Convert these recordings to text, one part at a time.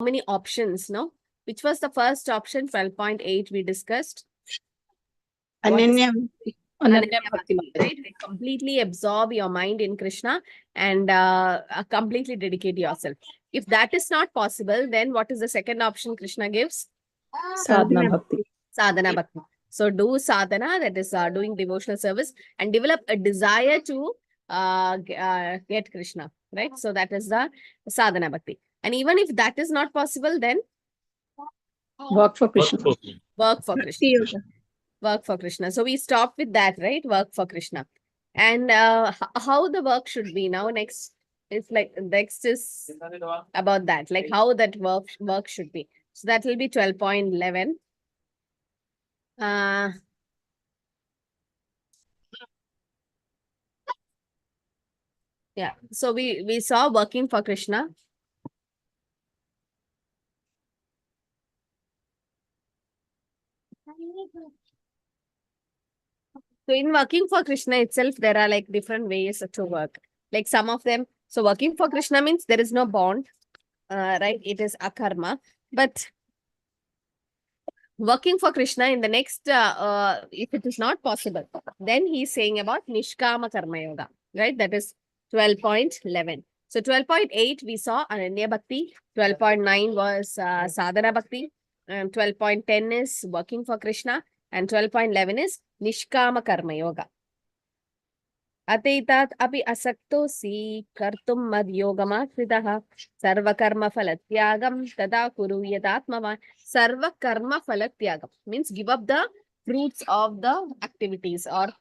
many options, no? Which was the first option? 12.8 we discussed. Ananya Bhakti, right? Completely absorb your mind in Krishna and completely dedicate yourself. If that is not possible, then what is the second option Krishna gives? Sadhana Bhakti. Sadhana Bhakti. So do sadhana, that is doing devotional service, and develop a desire to get Krishna, right? So that is the sadhana Bhakti. And even if that is not possible, then Work for Krishna. Work for Krishna. Work for Krishna. So we stop with that, right? Work for Krishna. And how the work should be now. Next is about that, like how that work should be. So that will be 12.11. Yeah. So we saw working for Krishna. So in working for Krishna itself, there are like different ways to work. Like some of them, so working for Krishna means there is no bond, right? It is akarma. But working for Krishna in the next, if it is not possible, then he's saying about Nishkama Karma Yoga, right? That is 12.11. So 12.8, we saw Ananya Bhakti. 12.9 was Sadhana Bhakti. 12.10 is working for Krishna. And 12.11 is Nishkama Karma Yoga. Ateitat api asaktosi kartum mad yogamashridaha sarva karma phalatyagam tada kuru yadatmavan. Sarva karma phalatyagam means give up the fruits of the activities or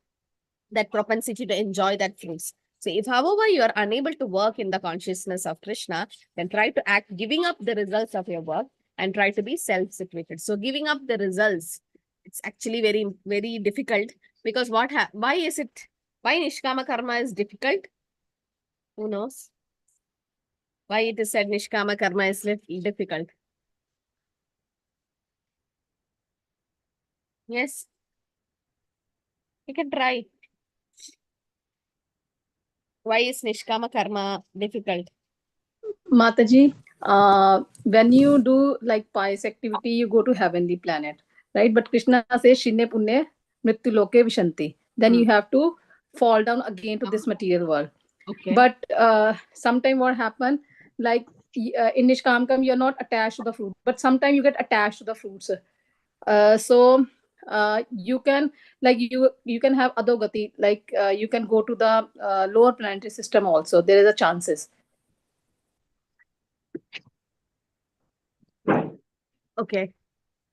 that propensity to enjoy that fruits. So if however you are unable to work in the consciousness of Krishna, then try to act giving up the results of your work and try to be self-situated. So giving up the results, it's actually very, very difficult because why is it? Why Nishkama Karma is difficult? Who knows? Why it is said Nishkama Karma is difficult? Yes. You can try. Why is Nishkama Karma difficult? Mataji, when you do like pious activity, you go to heavenly planet, right? But Krishna says, Shinne Punne Mrityu Loke Vishanti. Then you have to fall down again to this material world. Okay. But sometimes what happen, like in Nishkamkam, you're not attached to the fruit, but sometimes you get attached to the fruits. So you can like you can have adogati, like you can go to the lower planetary system also. There is a chances. Okay.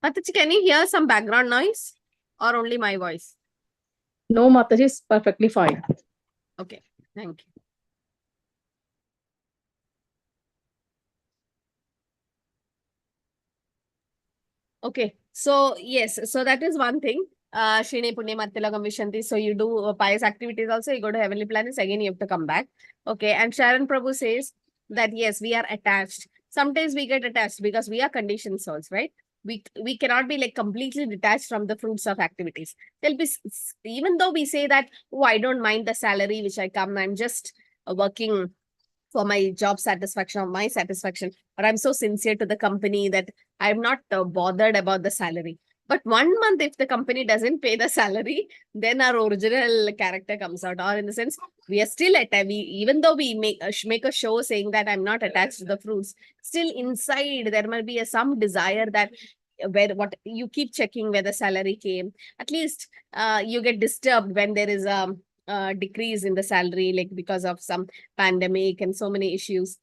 Mataji, can you hear some background noise or only my voice? No, Mataji, is perfectly fine. Okay, thank you. Okay, so yes, so that is one thing. Shrine Punya Mattilagam Vishanti. So you do pious activities also, you go to heavenly planets, again you have to come back. Okay, and Sharon Prabhu says that yes, we are attached. Sometimes we get attached because we are conditioned souls, right? We cannot be like completely detached from the fruits of activities. There'll be, even though we say that, oh, I don't mind the salary which I come, I'm just working for my job satisfaction or my satisfaction, or I'm so sincere to the company that I'm not bothered about the salary. But 1 month, if the company doesn't pay the salary, then our original character comes out. Or in the sense, we are still even though we make a show saying that I'm not attached to the fruits, still inside there might be some desire that what you keep checking where the salary came. At least you get disturbed when there is a decrease in the salary, like because of some pandemic and so many issues.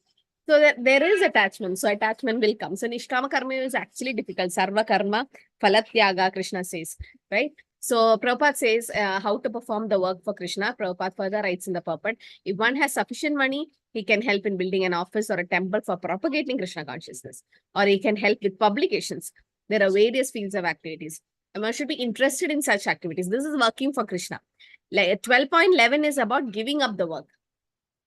So that there is attachment. So attachment will come. So Nishkama Karma is actually difficult. Sarva Karma Phalatyaga, Krishna says, right? So Prabhupada says how to perform the work for Krishna. Prabhupada further writes in the purport, if one has sufficient money, he can help in building an office or a temple for propagating Krishna consciousness. Or he can help with publications. There are various fields of activities. And one should be interested in such activities. This is working for Krishna. Like 12.11 is about giving up the work.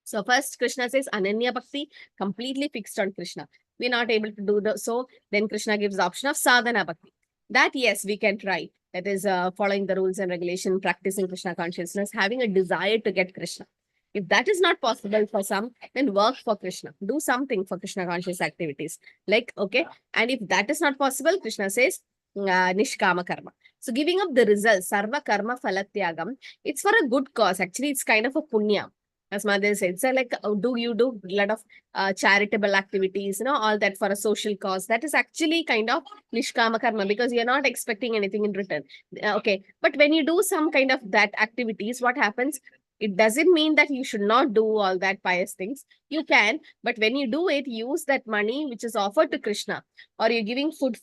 So first Krishna says Ananya Bhakti, completely fixed on Krishna. We're not able to do so. Then Krishna gives the option of Sadhana Bhakti. That yes, we can try. That is following the rules and regulation, practicing Krishna consciousness, having a desire to get Krishna. If that is not possible for some, then work for Krishna. Do something for Krishna conscious activities. Like, okay. And if that is not possible, Krishna says, Nishkama karma. So giving up the results, sarva karma phalatyagam, it's for a good cause. Actually, it's kind of a punya. As mother said, so like, do you do a lot of charitable activities, all that for a social cause? That is actually kind of nishkama karma, because you're not expecting anything in return. Okay, but when you do some kind of that activities, what happens? It doesn't mean that you should not do all that pious things. You can, but when you do it, use that money which is offered to Krishna, or you're giving food,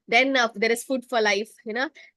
then there is food for life,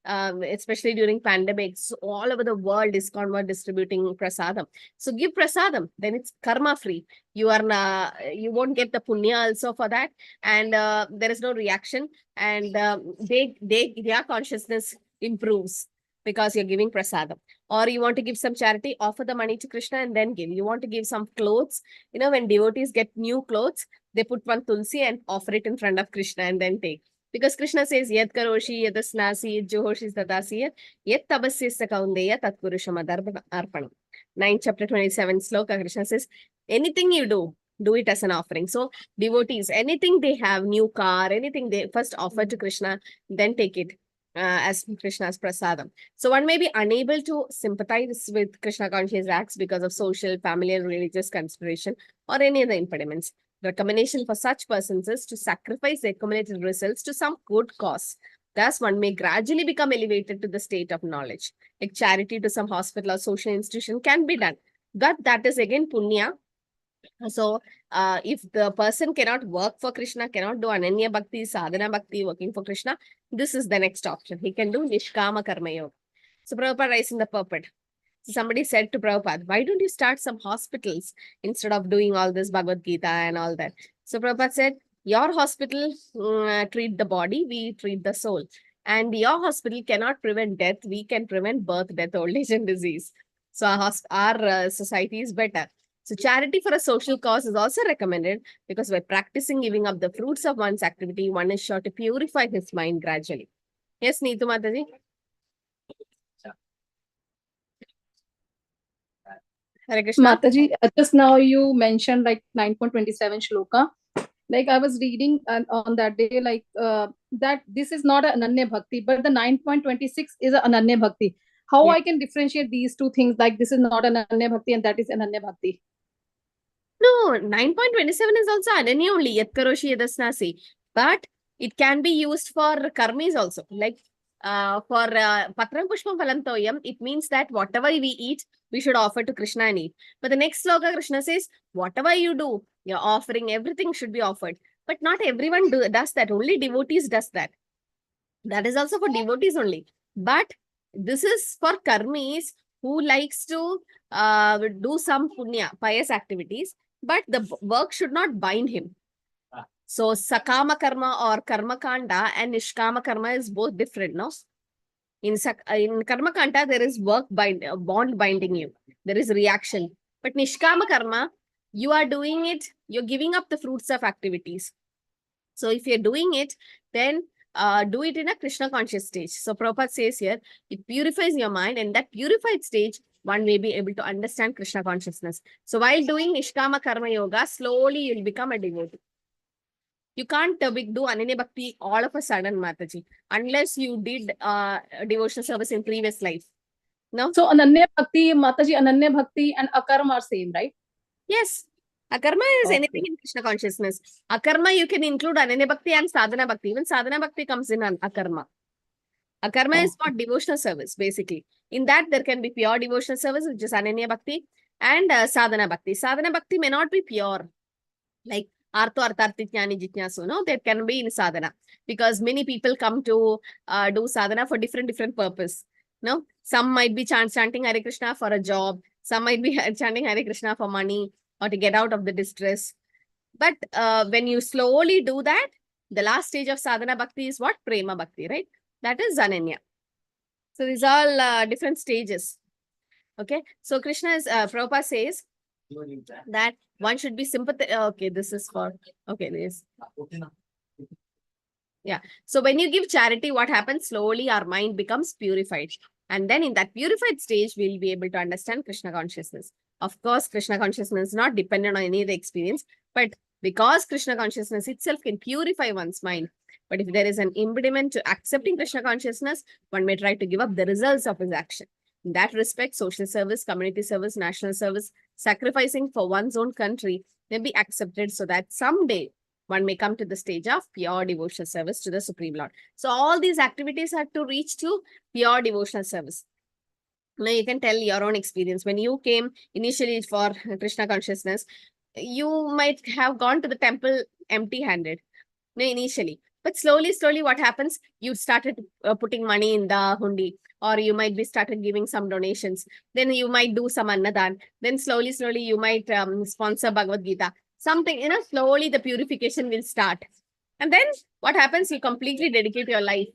especially during pandemics. All over the world, ISKCON were distributing prasadam. So give prasadam, then it's karma free. You won't get the punya also for that, and there is no reaction, and their consciousness improves because you're giving prasadam. Or you want to give some charity, offer the money to Krishna and then give. You want to give some clothes, when devotees get new clothes, they put one tulsi and offer it in front of Krishna and then take. Because Krishna says, Yad karoshi, yad asnasi, yad johoshi tadasi, yad tabasyasya kaundeya tat purusham arpanam. 9th chapter 27 sloka, Krishna says, anything you do it as an offering. So devotees, anything they have, new car, anything they first offer to Krishna, then take it as Krishna's prasadam. So one may be unable to sympathize with Krishna conscious acts because of social, family, and religious consideration or any other impediments. The recommendation for such persons is to sacrifice the accumulated results to some good cause. Thus, one may gradually become elevated to the state of knowledge. Like charity to some hospital or social institution can be done. But that is again punya. So, if the person cannot work for Krishna, cannot do Ananya Bhakti, Sadhana Bhakti, working for Krishna, this is the next option. He can do Nishkama Karma Yoga. So, Prabhupada raising the purport. Somebody said to Prabhupada, why don't you start some hospitals instead of doing all this Bhagavad Gita and all that? So Prabhupada said, your hospital treat the body, we treat the soul. And your hospital cannot prevent death, we can prevent birth, death, old age and disease. So our society is better. So charity for a social cause is also recommended because by practicing giving up the fruits of one's activity, one is sure to purify his mind gradually. Yes, Neetu Mataji? Hare Krishna. Mataji, just now you mentioned like 9.27 shloka. Like I was reading on that day, like that this is not an Ananya Bhakti, but the 9.26 is an Ananya Bhakti. How I can differentiate these two things? Like this is not an Ananya Bhakti and that is an Ananya Bhakti. No, 9.27 is also Ananya only, Yat Karoshi Yadasnasi. But it can be used for karmis also. Like for Patram Pushpam Phalantoyam, it means that whatever we eat, we should offer to Krishna and eat. But the next sloka, Krishna says, whatever you do, you're offering, everything should be offered. But not everyone does that. Only devotees does that. That is also for devotees only. But this is for karmis who likes to do some punya, pious activities, but the work should not bind him. So sakama karma or karma kanda and nishkama karma is both different, no? In karma kanda, there is bond binding you. There is reaction. But nishkama karma, you are doing it, you're giving up the fruits of activities. So if you're doing it, then do it in a Krishna conscious stage. So Prabhupada says here, it purifies your mind, and that purified stage, one may be able to understand Krishna consciousness. So while doing Nishkama Karma Yoga, slowly you'll become a devotee. You can't do Ananya Bhakti all of a sudden, Mataji, unless you did devotional service in previous life. No? So Ananya Bhakti, Mataji, Ananya Bhakti and Akarma are same, right? Yes. Akarma is anything in Krishna consciousness. Akarma, you can include Ananya Bhakti and Sadhana Bhakti. Even Sadhana Bhakti comes in Akarma. Akarma is for devotional service, basically. In that, there can be pure devotional service, which is Ananya Bhakti, and Sadhana Bhakti. Sadhana Bhakti may not be pure, like Artho Artharthi Jnani Jitnyasu. No, that can be in sadhana. Because many people come to do sadhana for different purpose. No, some might be chanting Hare Krishna for a job. Some might be chanting Hare Krishna for money or to get out of the distress. But when you slowly do that, the last stage of sadhana bhakti is what? Prema bhakti, right? That is Ananya. So these are all different stages. Okay. So Prabhupada says that one should be sympathetic. Okay, this is for, okay, this. Yeah. So when you give charity, what happens? Slowly our mind becomes purified. And then in that purified stage, we'll be able to understand Krishna consciousness. Of course, Krishna consciousness is not dependent on any of the experience, but because Krishna consciousness itself can purify one's mind. But if there is an impediment to accepting Krishna consciousness, one may try to give up the results of his action. In that respect, social service, community service, national service, sacrificing for one's own country may be accepted so that someday one may come to the stage of pure devotional service to the Supreme Lord. So all these activities are to reach to pure devotional service. Now you can tell your own experience. When you came initially for Krishna consciousness, you might have gone to the temple empty-handed. No, initially. But slowly, what happens? You started putting money in the hundi, or you might be started giving some donations. Then you might do some annadan. Then slowly, you might sponsor Bhagavad Gita. Something, slowly the purification will start. And then what happens? You completely dedicate your life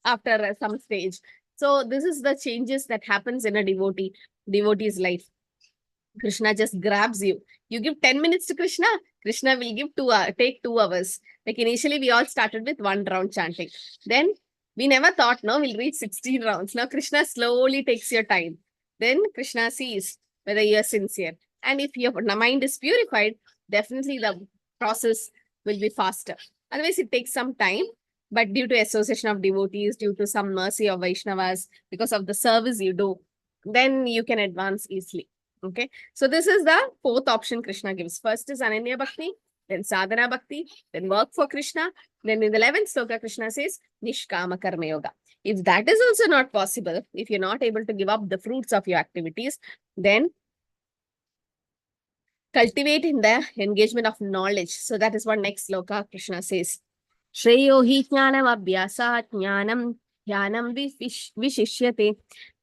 after some stage. So this is the changes that happens in a devotee's life. Krishna just grabs you. You give 10 minutes to Krishna, Krishna will give take 2 hours. Like initially, we all started with 1 round chanting. Then we never thought, no, we'll reach 16 rounds. Now Krishna slowly takes your time. Then Krishna sees whether you are sincere. And if your mind is purified, definitely the process will be faster. Otherwise, it takes some time. But due to association of devotees, due to some mercy of Vaishnavas, because of the service you do, then you can advance easily. Okay, so this is the 4th option Krishna gives. First is Ananya Bhakti, then Sadhana Bhakti, then work for Krishna. Then in the 11th sloka, Krishna says Nishkama Karma Yoga. If that is also not possible, if you're not able to give up the fruits of your activities, then cultivate in the engagement of knowledge. So that is what next sloka Krishna says. Shreyo hi jnanam abhyasat jnanam dhyanam vishishyate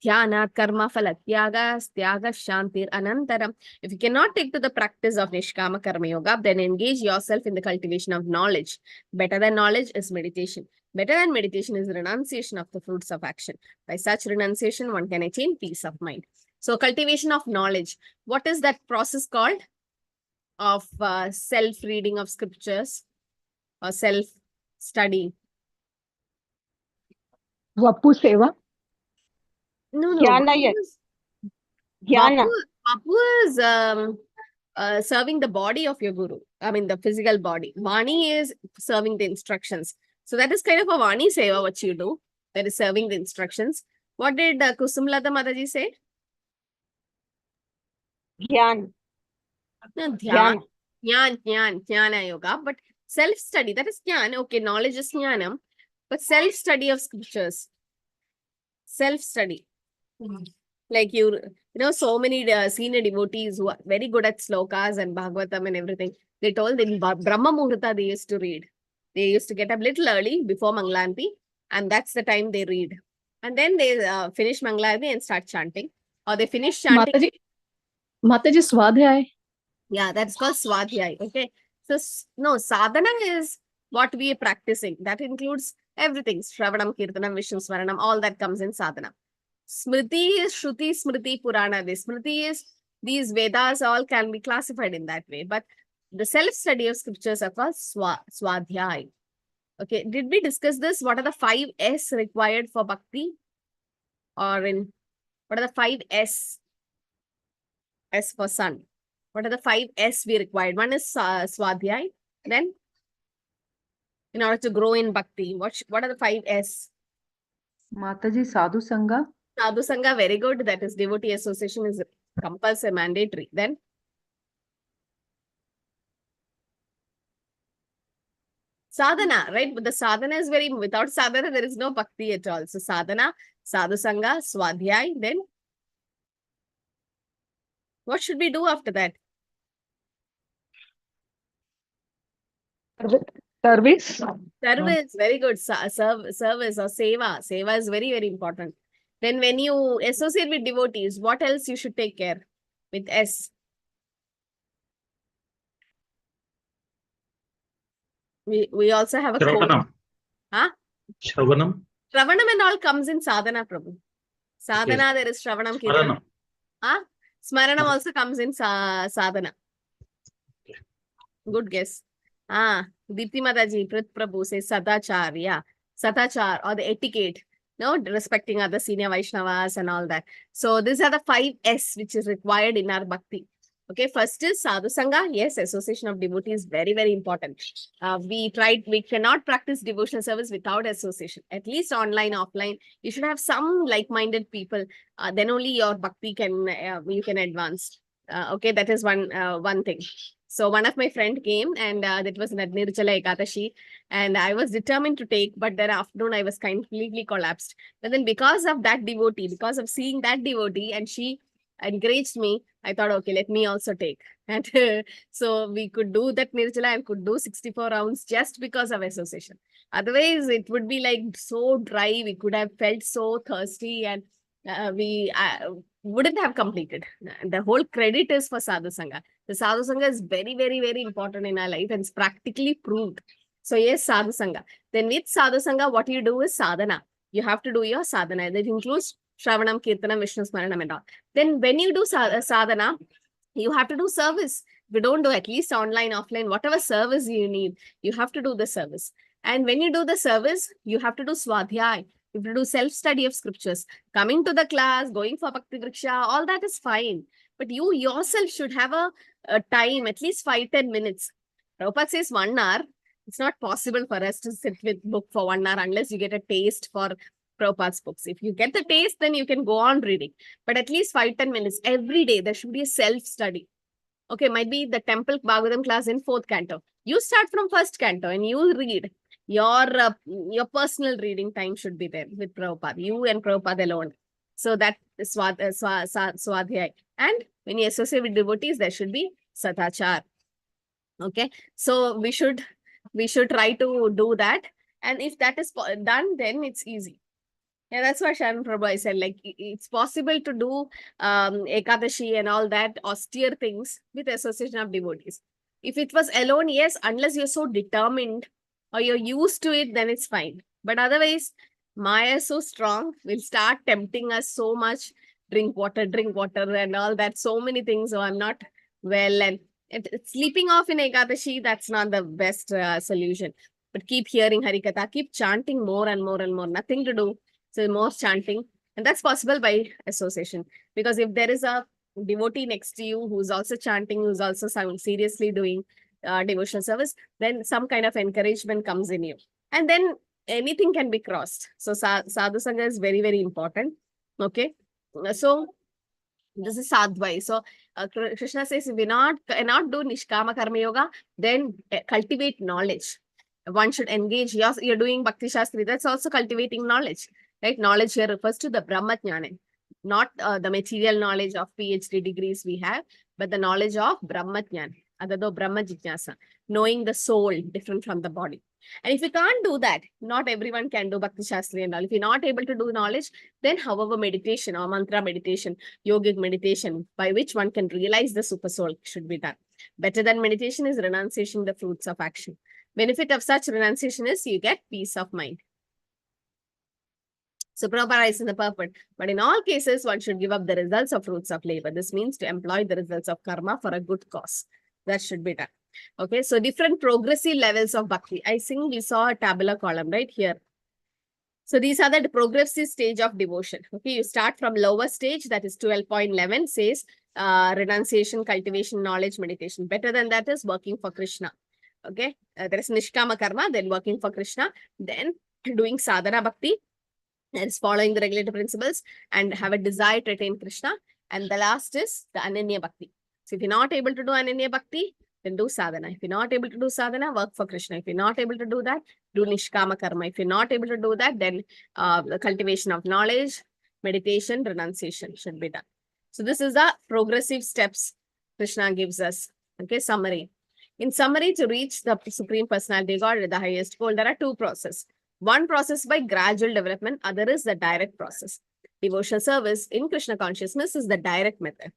dhyanat karma phalatyagas tyagas shantir anantaram. If you cannot take to the practice of Nishkama Karma Yoga, then engage yourself in the cultivation of knowledge. Better than knowledge is meditation. Better than meditation is renunciation of the fruits of action. By such renunciation, one can attain peace of mind. So cultivation of knowledge. What is that process called? Of self-reading of scriptures or self-study. Vapu Seva. No. Dhyana. Vapu is serving the body of your guru. I mean, the physical body. Vani is serving the instructions. So that is kind of a Vani Seva, what you do. That is serving the instructions. What did Kusumlata Mataji say? Dhyan. No, Jnana Yoga. But self-study, that is Jnana. Okay, knowledge is Jnanam. But self-study of scriptures. Self-study. Like so many senior devotees who are very good at slokas and Bhagavatam and everything. They told in Brahma Muhurta they used to read. They used to get up little early before Mangalanti, and that's the time they read. And then they finish Mangalanti and start chanting. Or they finish chanting. Mataji Swadhyay. Yeah, that's called Swadhyay. Okay. So, no, sadhana is what we are practicing. That includes everything. Shravanam, Kirtanam, Vishnu Smaranam, all that comes in sadhana. Smriti is Shruti, Smriti, Purana. The Smriti is these Vedas all can be classified in that way. But the self-study of scriptures are called Swadhyay. Okay. Did we discuss this? What are the 5 S required for Bhakti? Or what are the 5 S? S for sun. What are the 5 S we required? One is Swadhyay. Then, in order to grow in Bhakti, what are the 5 S? Mataji Sadhu Sangha. Sadhu Sangha, very good. That is devotee association is compulsory, mandatory. Then, sadhana, right? But the sadhana is without sadhana, there is no Bhakti at all. So, sadhana, Sadhu Sangha, Swadhyay. Then, what should we do after that? Service. Service, very good. Service or Seva. Seva is very, very important. Then when you associate with devotees, what else you should take care with S? We also have a Shravanam. Huh? Shravanam. Shravanam and all comes in sadhana, Prabhu. Sadhana, there is Shravanam, Kirtanam. Smaranam also comes in sadhana. Okay. Good guess. Deepti Mataji, Prit Prabhu says Sadachar, yeah. Sadachar or the etiquette. No, respecting other senior Vaishnavas and all that. So these are the 5S which is required in our bhakti. Okay, first is sadhu sangha. Yes, association of devotees is very, very important. We cannot practice devotional service without association. At least online, offline, you should have some like-minded people. Then only your bhakti can you can advance. Okay, that is one thing. So one of my friend came, and that was at Nirjala Ekadashi, and I was determined to take, but that afternoon I was completely collapsed. But then because of that devotee, because of seeing that devotee, and she encouraged me, I thought, okay, let me also take. And so we could do that Nirjala and could do 64 rounds just because of association. Otherwise, it would be like so dry. We could have felt so thirsty, and we wouldn't have completed. The whole credit is for Sadhu Sangha. The Sadhu Sangha is very, very, very important in our life, and it's practically proved. So yes, Sadhu Sangha. Then with Sadhu Sangha, what you do is sadhana. You have to do your sadhana. That includes Shravanam, Kirtanam, Vishnu Smaranam and all. Then when you do sadhana, you have to do service. If you don't do at least online, offline, whatever service you need, you have to do the service. And when you do the service, you have to do swadhyay. You have to do self-study of scriptures. Coming to the class, going for Bhakti Vriksha, all that is fine. But you yourself should have a time, at least 5-10 minutes. Prabhupada says 1 hour. It's not possible for us to sit with book for 1 hour unless you get a taste for Prabhupada's books. If you get the taste, then you can go on reading. But at least 5-10 minutes every day, there should be a self-study. Okay, might be the temple Bhagavatam class in 4th canto. You start from 1st canto and you read. Your personal reading time should be there with Prabhupada. You and Prabhupada alone. So that is swadhyay. And when you associate with devotees, there should be sadachar. Okay, so we should try to do that. And if that is done, then it's easy. Yeah, that's why Sharon Prabhu said, like, it's possible to do Ekadashi and all that austere things with association of devotees. If it was alone, yes, unless you're so determined or you're used to it, then it's fine. But otherwise, Maya is so strong, will start tempting us so much. Drink water, and all that. So many things. Oh, I'm not well. And sleeping off in Ekadashi, that's not the best solution. But keep hearing Harikatha, keep chanting more and more and more. Nothing to do. So more chanting. And that's possible by association. Because if there is a devotee next to you who's also chanting, who's also seriously doing devotional service, then some kind of encouragement comes in you. And then anything can be crossed. So Sadhu Sangha is very, very important. Okay. So this is sadhvai. So Krishna says, if we cannot do Nishkama Karma Yoga, then cultivate knowledge. One should engage. You're doing Bhakti Shastri. That's also cultivating knowledge. Right? Knowledge here refers to the Brahma Jnana, not the material knowledge of PhD degrees we have, but the knowledge of Brahma Jnana, adado Brahma Jignasa, knowing the soul different from the body. And if you can't do that, not everyone can do Bhakti Shastri and all. If you're not able to do knowledge, then however meditation or mantra meditation, yogic meditation, by which one can realize the super soul should be done. Better than meditation is renunciation, the fruits of action. Benefit of such renunciation is you get peace of mind. So Prabhupada is in the purport. But in all cases, one should give up the results of fruits of labor. This means to employ the results of karma for a good cause. That should be done. Okay, so different progressive levels of bhakti. I think we saw a tabular column right here. So these are the progressive stage of devotion. Okay, you start from lower stage, that is 12.11 says renunciation, cultivation, knowledge, meditation. Better than that is working for Krishna. Okay, there is Nishkama Karma, then working for Krishna, then doing sadhana bhakti, that is following the regulative principles and have a desire to attain Krishna. And the last is the Ananya Bhakti. So if you're not able to do Ananya Bhakti, then do sadhana. If you're not able to do sadhana, work for Krishna. If you're not able to do that, do Nishkama Karma. If you're not able to do that, then the cultivation of knowledge, meditation, renunciation should be done. So this is the progressive steps Krishna gives us. Okay, summary. In summary, to reach the Supreme Personality of God, the highest goal, there are two processes. One process by gradual development, other is the direct process. Devotional service in Krishna consciousness is the direct method.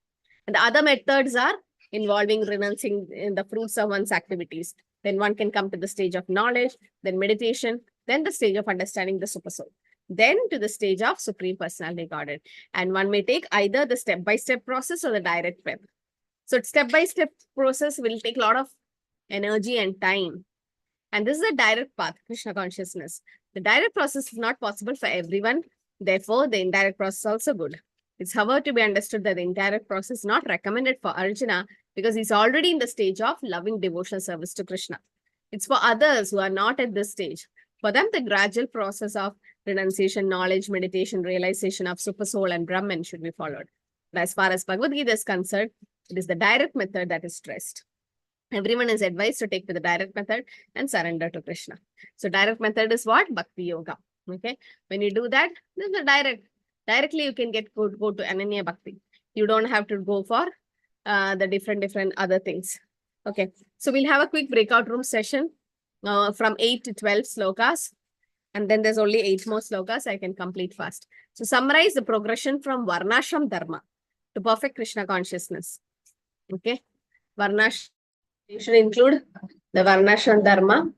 And the other methods are involving renouncing in the fruits of one's activities. Then one can come to the stage of knowledge, then meditation, then the stage of understanding the super soul, then to the stage of Supreme Personality Godhead. And one may take either the step-by-step process or the direct path. So step-by-step process will take a lot of energy and time. And this is a direct path, Krishna consciousness. The direct process is not possible for everyone. Therefore, the indirect process is also good. It's however to be understood that the indirect process is not recommended for Arjuna because he's already in the stage of loving devotional service to Krishna. It's for others who are not at this stage. For them, the gradual process of renunciation, knowledge, meditation, realization of super soul and Brahman should be followed. But as far as Bhagavad Gita is concerned, it is the direct method that is stressed. Everyone is advised to take to the direct method and surrender to Krishna. So direct method is what? Bhakti yoga. Okay. When you do that, this is the directly you can go to Ananya Bhakti. You don't have to go for the different other things. Okay. So we'll have a quick breakout room session from 8 to 12 slokas. And then there's only 8 more slokas I can complete fast. So summarize the progression from Varnashram Dharma to perfect Krishna consciousness. Okay. Varnashram. You should include the Varnashram Dharma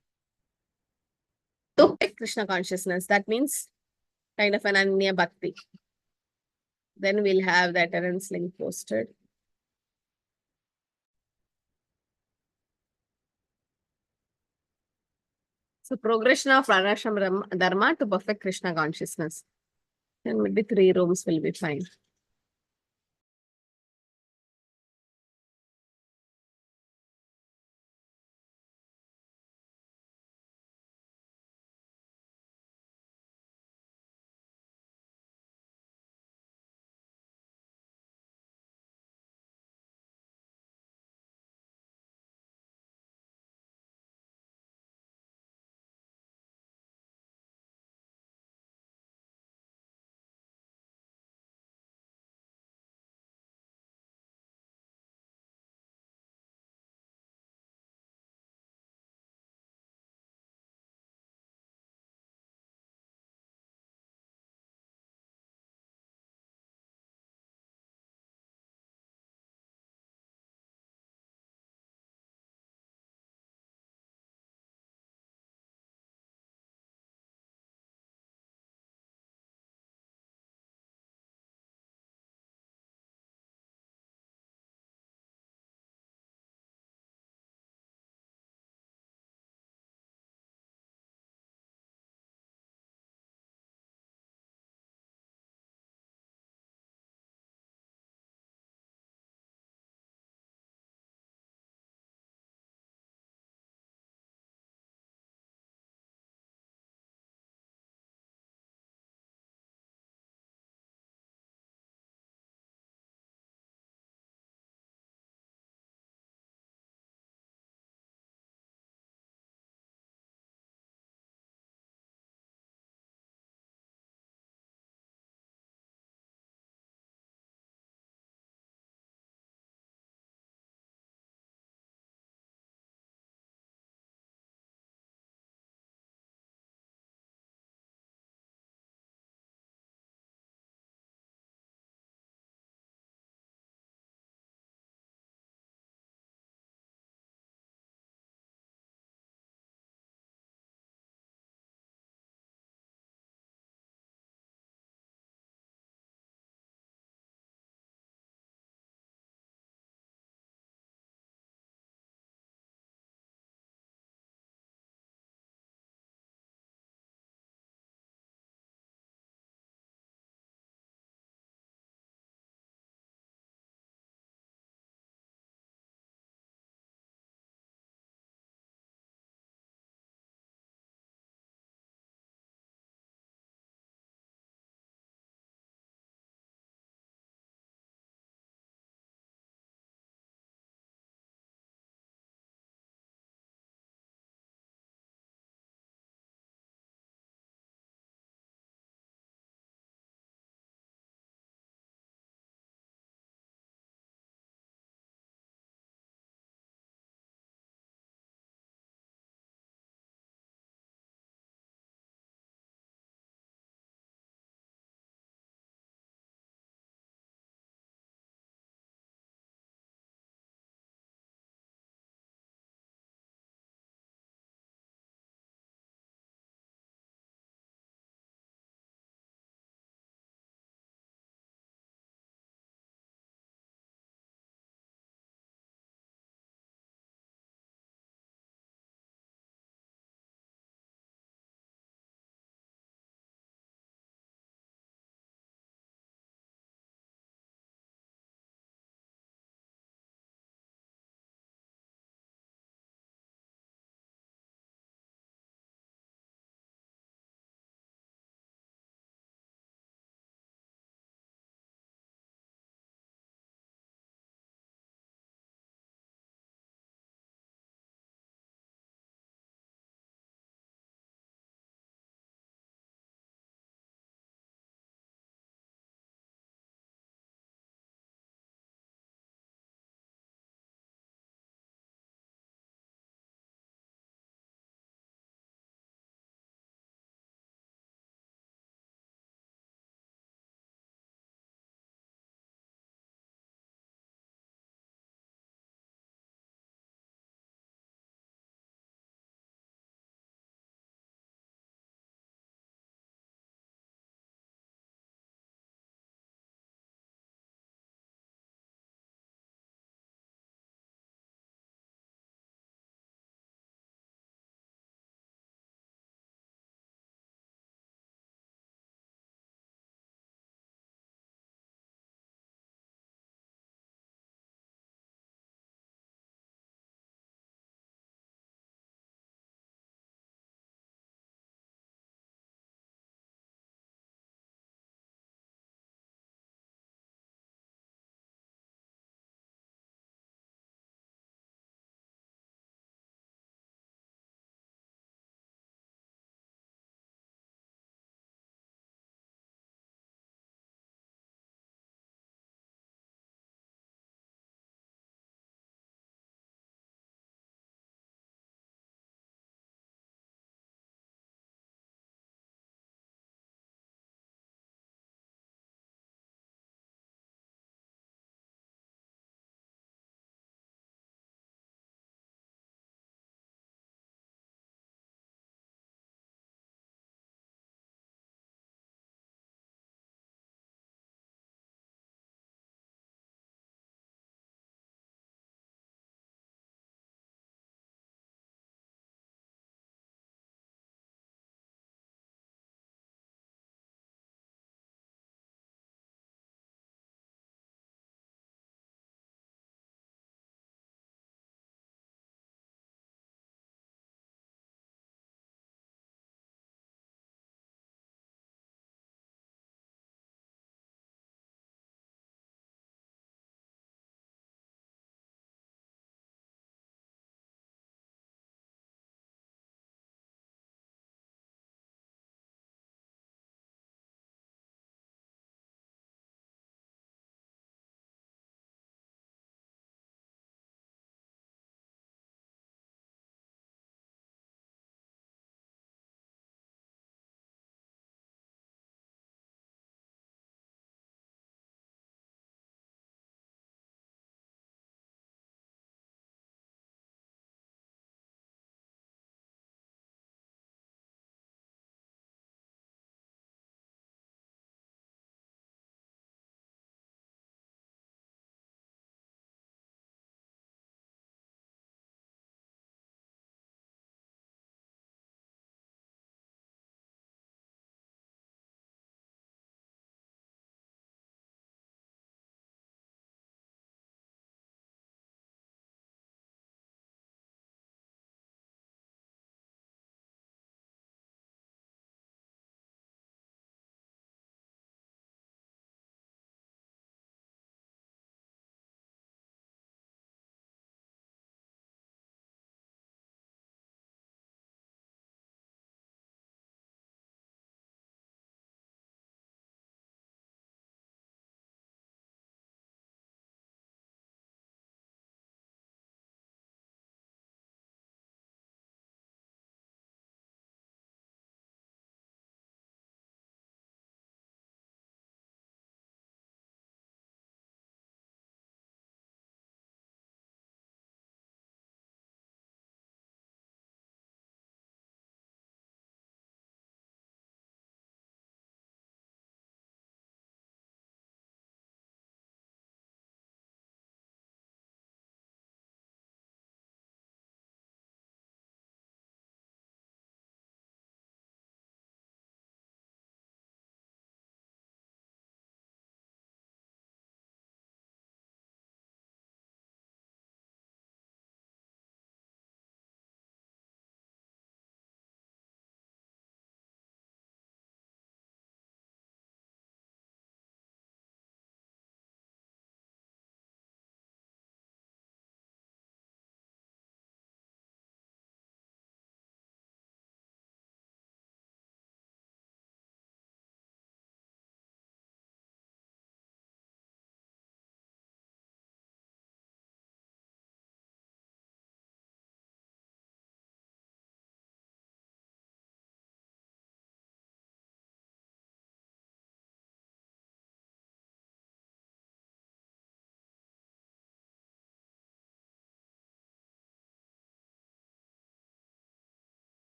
to Krishna consciousness. That means kind of an Ananya Bhakti. Then we'll have the adherence link posted. So progression of Varnashram Dharma to perfect Krishna consciousness. Then maybe 3 rooms will be fine.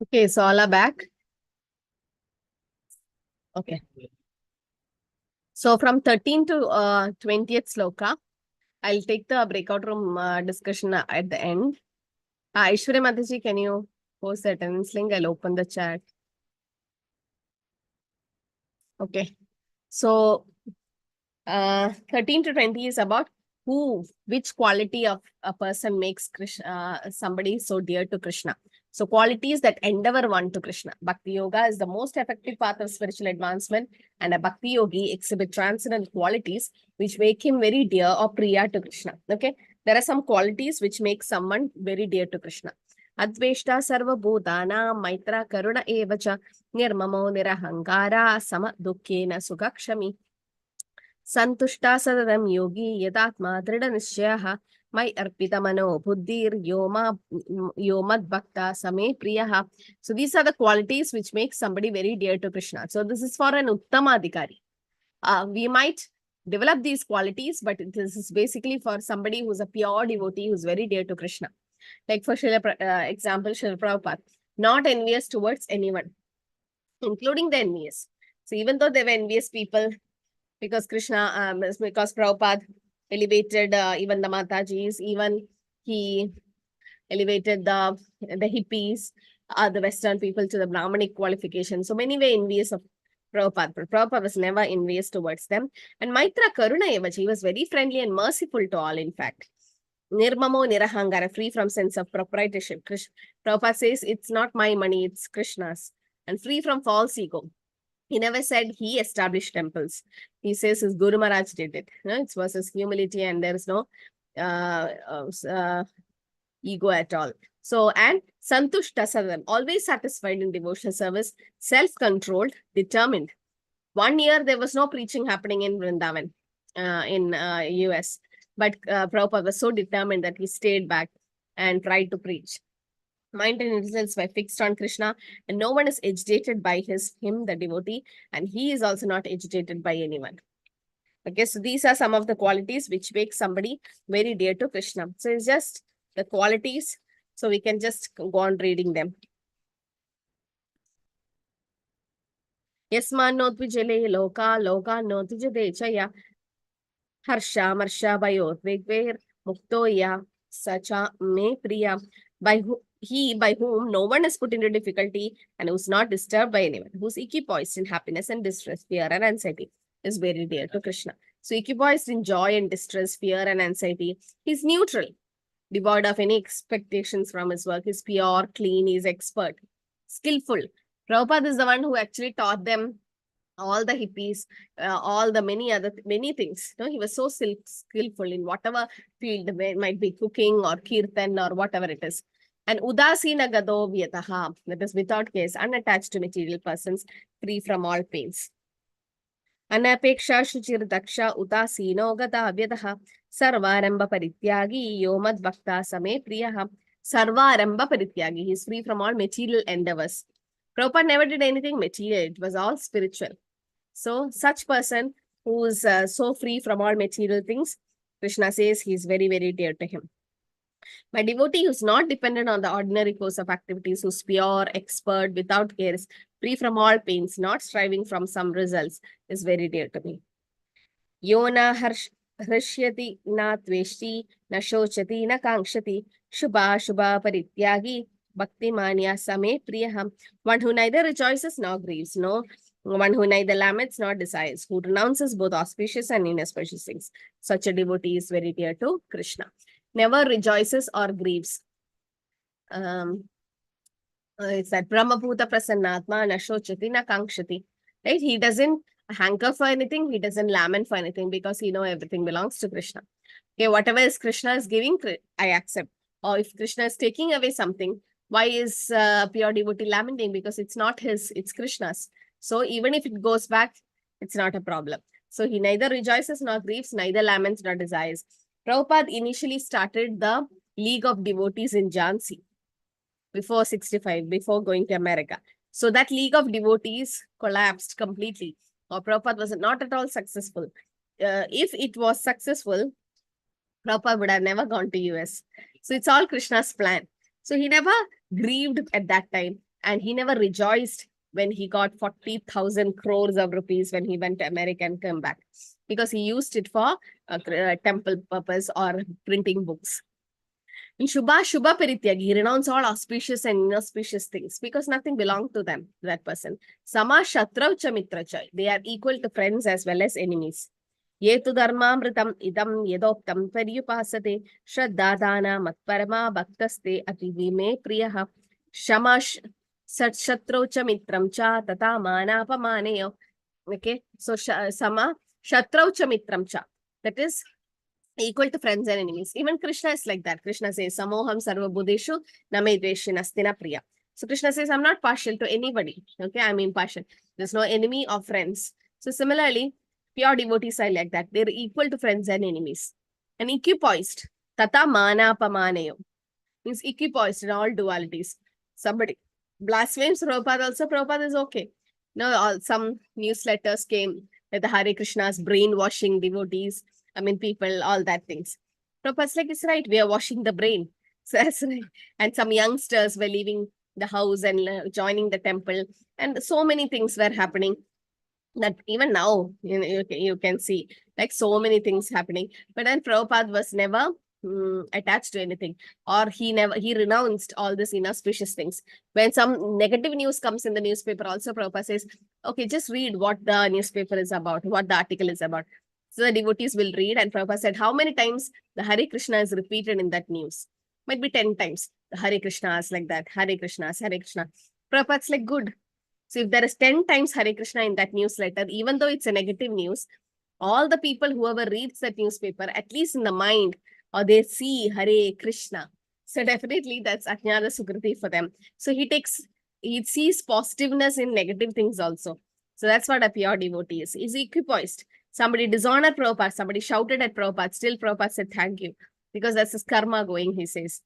Okay, so all are back. Okay. So from 13 to 20th sloka, I'll take the breakout room discussion at the end. Aishwarya Mataji, can you post the attendance link? I'll open the chat. Okay. So 13 to 20 is about which quality of a person makes Krishna, somebody so dear to Krishna. So qualities that endeavor one to Krishna. Bhakti Yoga is the most effective path of spiritual advancement, and a Bhakti Yogi exhibit transcendent qualities which make him very dear or priya to Krishna. Okay, there are some qualities which make someone very dear to Krishna. Adveshta sarva bhutana maitra karuna evacha nirmamo nirahangara sama dukkena sugakshami. Santushta sadadam yogi yadatma drida nishyaha mai arpita mano buddhir yomad bhakta same priyaha. So these are the qualities which make somebody very dear to Krishna. So this is for an uttama adhikari. We might develop these qualities, but this is basically for somebody who's a pure devotee who's very dear to Krishna. Like for example, Srila Prabhupada, not envious towards anyone, including the envious. So even though they were envious people, because because Prabhupada elevated even the Matajis, even he elevated the hippies, the Western people to the Brahmanic qualification. So many were envious of Prabhupada, but Prabhupada was never envious towards them. And Maitra Karuna Evacha, he was very friendly and merciful to all, in fact. Nirmamo Nirahangara, free from sense of proprietorship. Prabhupada says, it's not my money, it's Krishna's. And free from false ego. He never said he established temples. He says his Guru Maharaj did it. It was his humility, and there is no ego at all. So, and Santushta Sadam, always satisfied in devotional service, self-controlled, determined. 1 year, there was no preaching happening in Vrindavan, in US. But Prabhupada was so determined that he stayed back and tried to preach. Mind and results were fixed on Krishna, and no one is agitated by him, the devotee, and he is also not agitated by anyone. Okay, so these are some of the qualities which make somebody very dear to Krishna. So it's just the qualities, so we can just go on reading them. Yasman notvijale loka notvijade chaya harsha marsha bayot vegver muktoya sacha me priya. By whom no one is put into difficulty and who is not disturbed by anyone, who is equipoised in happiness and distress, fear and anxiety, is very dear to Krishna. So equipoised in joy and distress, fear and anxiety, he is neutral, devoid of any expectations from his work, is pure, clean, he is expert, skillful. Prabhupada is the one who actually taught them all the hippies, all the many things. He was so skillful in whatever field, it might be cooking or kirtan or whatever it is. And udasina gado vyataha, that is without case, unattached to material persons, free from all pains. Anapeksha shuchir daksha udasino gada vyataha, sarvaramba parityagi yomad bhakta same priyaha. Sarvaramba parityagi, he is free from all material endeavors. Prabhupada never did anything material, it was all spiritual. So such person who is so free from all material things, Krishna says he is very, very dear to him. My devotee who is not dependent on the ordinary course of activities, who is pure, expert, without cares, free from all pains, not striving from some results, is very dear to me. Yona harshyati na tveshti, na shochati na kankshati, shubha shubha parityagi, bhakti manya same priyaham. One who neither rejoices nor grieves, one who neither laments nor desires, who renounces both auspicious and inauspicious things. Such a devotee is very dear to Krishna. Never rejoices or grieves. It's that Brahmabhuta Prasannatma Nashochati na Kankshati. Right? He doesn't hanker for anything, he doesn't lament for anything, because he knows everything belongs to Krishna. Okay, whatever is Krishna is giving, I accept. Or if Krishna is taking away something, why is pure devotee lamenting? Because it's not his, it's Krishna's. So even if it goes back, it's not a problem. So he neither rejoices nor grieves, neither laments nor desires. Prabhupada initially started the League of Devotees in Jhansi before 65, before going to America. So that League of Devotees collapsed completely. Or Prabhupada was not at all successful. If it was successful, Prabhupada would have never gone to US. So it's all Krishna's plan. So he never grieved at that time. And he never rejoiced when he got 40,000 crores of rupees when he went to America and came back, because he used it for temple purpose or printing books. In Shubha Parityag, he renounced all auspicious and inauspicious things because nothing belonged to them, that person. Sama Shatraucha Mitracha, they are equal to friends as well as enemies. Yetu dharmamritam idam yedoktam paryupasate shraddadana matparama bhaktaste ativime priyaha shamash Shatraucha mitram cha tata manapamaneyo. Okay, so sama Shatraucha mitram cha, that is equal to friends and enemies. Even Krishna is like that. Krishna says, Samoham sarva buddheshu name dveshinastina priya. So Krishna says, I'm not partial to anybody. Okay, I'm impartial. There's no enemy or friends. So similarly, pure devotees are like that. They're equal to friends and enemies. And equipoised. Tata mana pamaneyo. Means equipoised in all dualities. Somebody blasphemes Prabhupada also. Prabhupada is okay. No, some newsletters came that the Hare Krishna's brainwashing devotees. I mean, people, all that things. Prabhupada's like, it's right, we are washing the brain. So that's right. And some youngsters were leaving the house and joining the temple. And so many things were happening that even now, you can see, like so many things happening. But then Prabhupada was never attached to anything, or he renounced all these inauspicious things. When some negative news comes in the newspaper, also Prabhupada says, okay, just read what the newspaper is about, what the article is about. So the devotees will read, and Prabhupada said, how many times the Hare Krishna is repeated in that news? Might be 10 times. The Hare Krishna is like that. Hare Krishna, Hare Krishna. Prabhupada's like, good. So if there is 10 times Hare Krishna in that newsletter, even though it's a negative news, all the people, whoever reads that newspaper, at least in the mind, or they see Hare Krishna. So definitely that's Ajnana Sukriti for them. So he sees positiveness in negative things also. So that's what a pure devotee is. He's equipoised. Somebody dishonored Prabhupada, somebody shouted at Prabhupada, still Prabhupada said thank you, because that's his karma going, he says.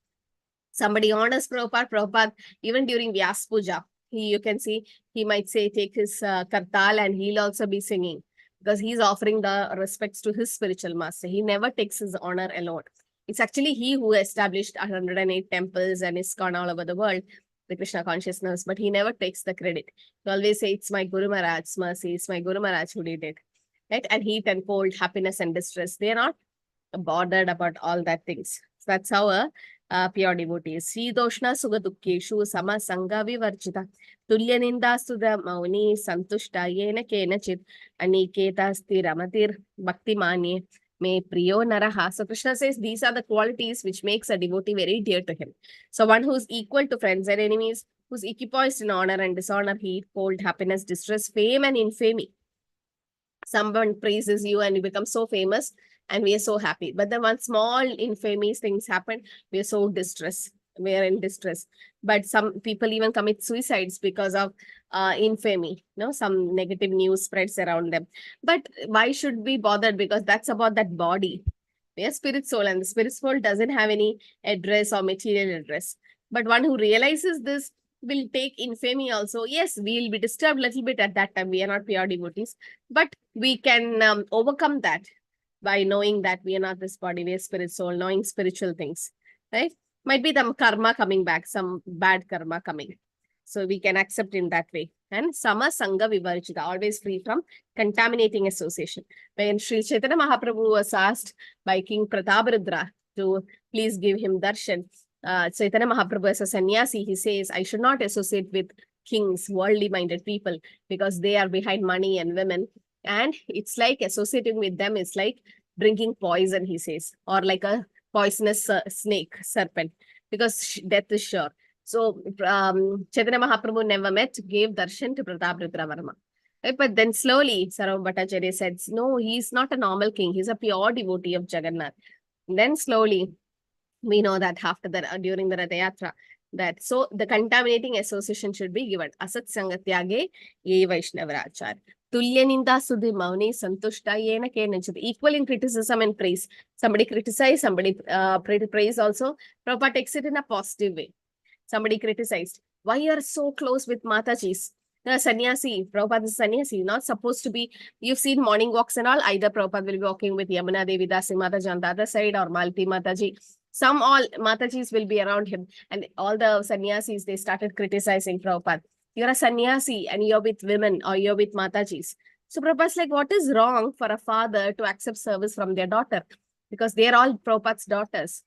Somebody honors Prabhupada, even during Vyas Puja, you can see, he might say, take his kartal and he'll also be singing, because he's offering the respects to his spiritual master. He never takes his honor alone. It's actually he who established 108 temples and ISKCON all over the world, the Krishna consciousness, but he never takes the credit. He always say, it's my Guru Maharaj's mercy, it's my Guru Maharaj who did it. Right? And heat and cold, happiness and distress, they are not bothered about all that things. So that's how a pure devotee is. Sridoshna sugadukkeshu sama sangha vivarjita tulya ninda sudha mauni santushta yena kenachit aniketa sthiramatir bhakti manye me priyo naraha. So Krishna says these are the qualities which makes a devotee very dear to him. So one who is equal to friends and enemies, who's equipoised in honor and dishonor, heat, cold, happiness, distress, fame and infamy. Someone praises you and you become so famous and we are so happy. But then one small infamous things happen, we are so distressed. We are in distress. But some people even commit suicides because of infamy. Some negative news spreads around them. But why should we bother? Because that's about that body. We are spirit soul, and the spirit soul doesn't have any address or material address. But one who realizes this will take infamy also. Yes, we will be disturbed a little bit at that time. We are not pure devotees, but we can overcome that by knowing that we are not this body, we are spirit soul, knowing spiritual things, right? Might be the karma coming back, some bad karma coming. So we can accept in that way. And sama sangha vivarjita, always free from contaminating association. When Sri Chaitanya Mahaprabhu was asked by King Prataparudra to please give him darshan, Chaitanya Mahaprabhu as a sannyasi, he says, I should not associate with kings, worldly minded people, because they are behind money and women. And it's like associating with them is like drinking poison, he says, or like a poisonous snake, serpent, because death is sure. So Chaitanya Mahaprabhu never met, gave darshan to Prataparudra Varma. Right? But then slowly, Sarva Bhattacharya said, no, he's not a normal king. He's a pure devotee of Jagannath. And then slowly, we know that after that, during the Ratha Yatra, that so the contaminating association should be given. Asat Sangatyage Ye Vaishnavarachar. Tulya Ninda Sudhi Mauni Santushta Yena Kenachit. Equal in criticism and praise. Somebody criticize, somebody praise also. Prabhupada takes it in a positive way. Somebody criticized. Why you are so close with Mataji's? Sannyasi, Prabhupada is sannyasi, not supposed to be. You've seen morning walks and all. Either Prabhupada will be walking with Yamuna Devi Dasi Mataji on the other side, or Malti Mataji. Some all Matajis will be around him, and all the sannyasis, they started criticizing Prabhupada. You're a sannyasi and you're with women or you're with Matajis. So Prabhupada's like, what is wrong for a father to accept service from their daughter? Because they're all Prabhupada's daughters.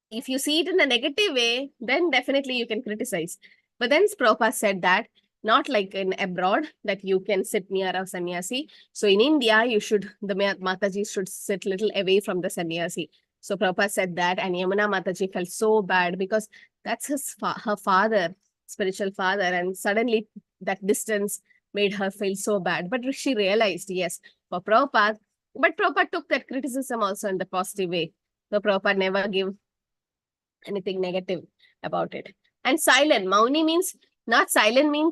If you see it in a negative way, then definitely you can criticize. But then Prabhupada said that, not like in abroad, that you can sit near a sannyasi. So in India, the Mataji should sit little away from the sannyasi. So Prabhupada said that, and Yamuna Mataji felt so bad because that's her father, spiritual father, and suddenly that distance made her feel so bad. But she realized, yes, for Prabhupada, but Prabhupada took that criticism also in the positive way. So Prabhupada never gave anything negative about it. And silent, Mauni means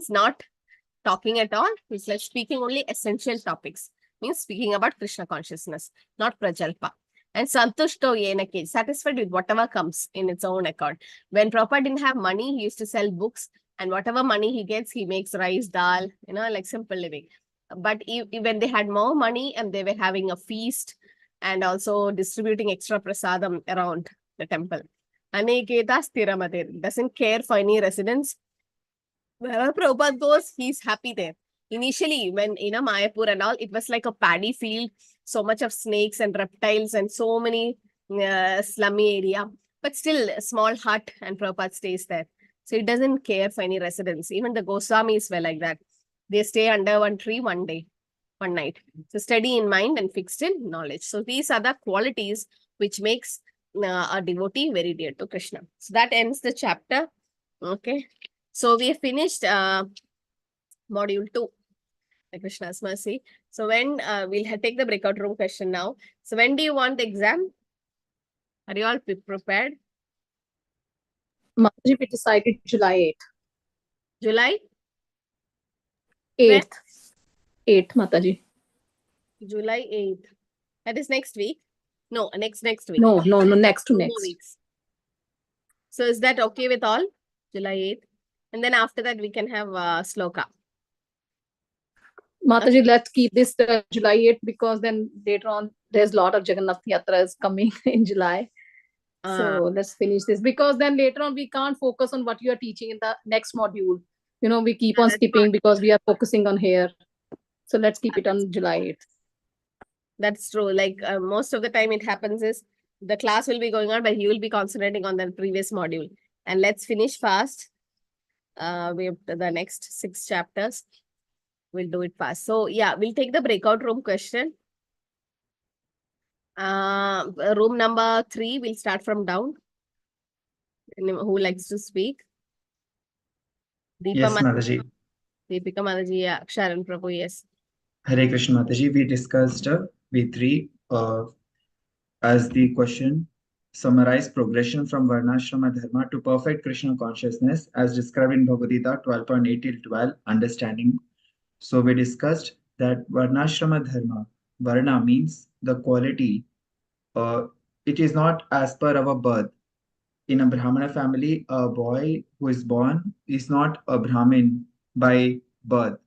not talking at all. It's like speaking only essential topics. Means speaking about Krishna consciousness, not prajalpa. And santushto yenake, satisfied with whatever comes in its own accord. When Prabhupada didn't have money, he used to sell books, and whatever money he gets, he makes rice, dal, like simple living. But when they had more money and they were having a feast and also distributing extra prasadam around the temple. Aneketa Sthiramatir, doesn't care for any residents. Wherever Prabhupada goes, he's happy there. Initially, when Mayapur and all, it was like a paddy field, so much of snakes and reptiles and so many slummy area. But still, a small hut and Prabhupada stays there. So he doesn't care for any residents. Even the Goswamis were like that. They stay under one tree one night. So steady in mind and fixed in knowledge. So these are the qualities which makes a devotee very dear to Krishna. So that ends the chapter. Okay. So we have finished module 2, the Krishna's mercy. So when we'll take the breakout room question now. So when do you want the exam? Are you all prepared? Mataji, we decided July 8th. July 8th. 8th, Mataji. July 8th. That is next week. No, next week. No, next to 2 next. more weeks. So is that okay with all? July 8th. And then after that, we can have sloka. Mataji, let's keep this July 8th because then later on, there's a lot of Jagannath Yatras coming in July. So let's finish this because then later on, we can't focus on what you are teaching in the next module. We keep on skipping because we are focusing on here. So let's keep it on July 8th. That's true. Like most of the time it happens is the class will be going on, but he will be concentrating on the previous module. And let's finish fast. We have the next 6 chapters. We'll do it fast. So yeah, we'll take the breakout room question. Room number 3, we'll start from down. Who likes to speak? Yes, Mataji. Deepika Mataji, yeah. Sharan Prabhu, yes. Hare Krishna, Mataji. We discussed V3 as the question. Summarize progression from Varnashrama Dharma to perfect Krishna consciousness as described in Bhagavad Gita 12.8 till 12, understanding. So we discussed that Varnashrama Dharma, Varna means the quality. It is not as per our birth. In a Brahmana family, a boy who is born is not a Brahmin by birth.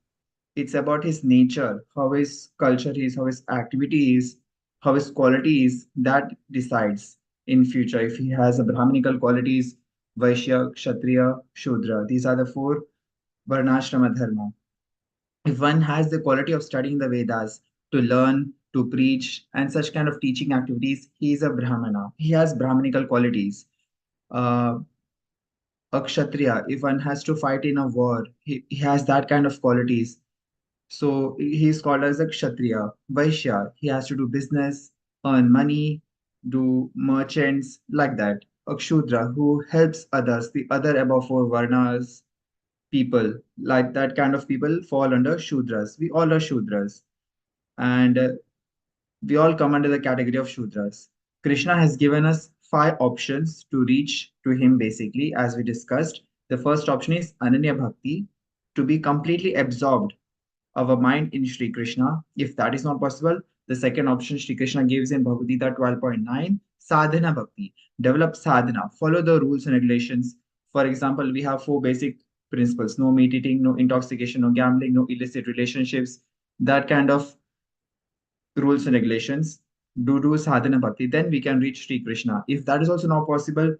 It's about his nature, how his culture is, how his activity is, how his quality is, that decides in future if he has a Brahminical qualities, Vaishya, Kshatriya, Shudra. These are the 4 Varnashrama Dharma. If one has the quality of studying the Vedas, to learn, to preach, and such kind of teaching activities, he is a Brahmana. He has Brahminical qualities. A Kshatriya, if one has to fight in a war, he has that kind of qualities. So he is called as a Kshatriya. Vaishya, he has to do business, earn money, do merchants, like that. A Kshudra, who helps others, the other above 4 Varnas, people, like that kind of people fall under Shudras. We all are Shudras. And we all come under the category of Shudras. Krishna has given us 5 options to reach to him basically, as we discussed. The first option is Ananya Bhakti, to be completely absorbed our mind in Sri Krishna. If that is not possible, the second option Sri Krishna gives in Bhagavad Gita 12.9, Sadhana Bhakti, develop sadhana, follow the rules and regulations. For example, we have 4 basic principles: no meat eating, no intoxication, no gambling, no illicit relationships, that kind of rules and regulations. do sadhana bhakti, then we can reach Sri Krishna. If that is also not possible,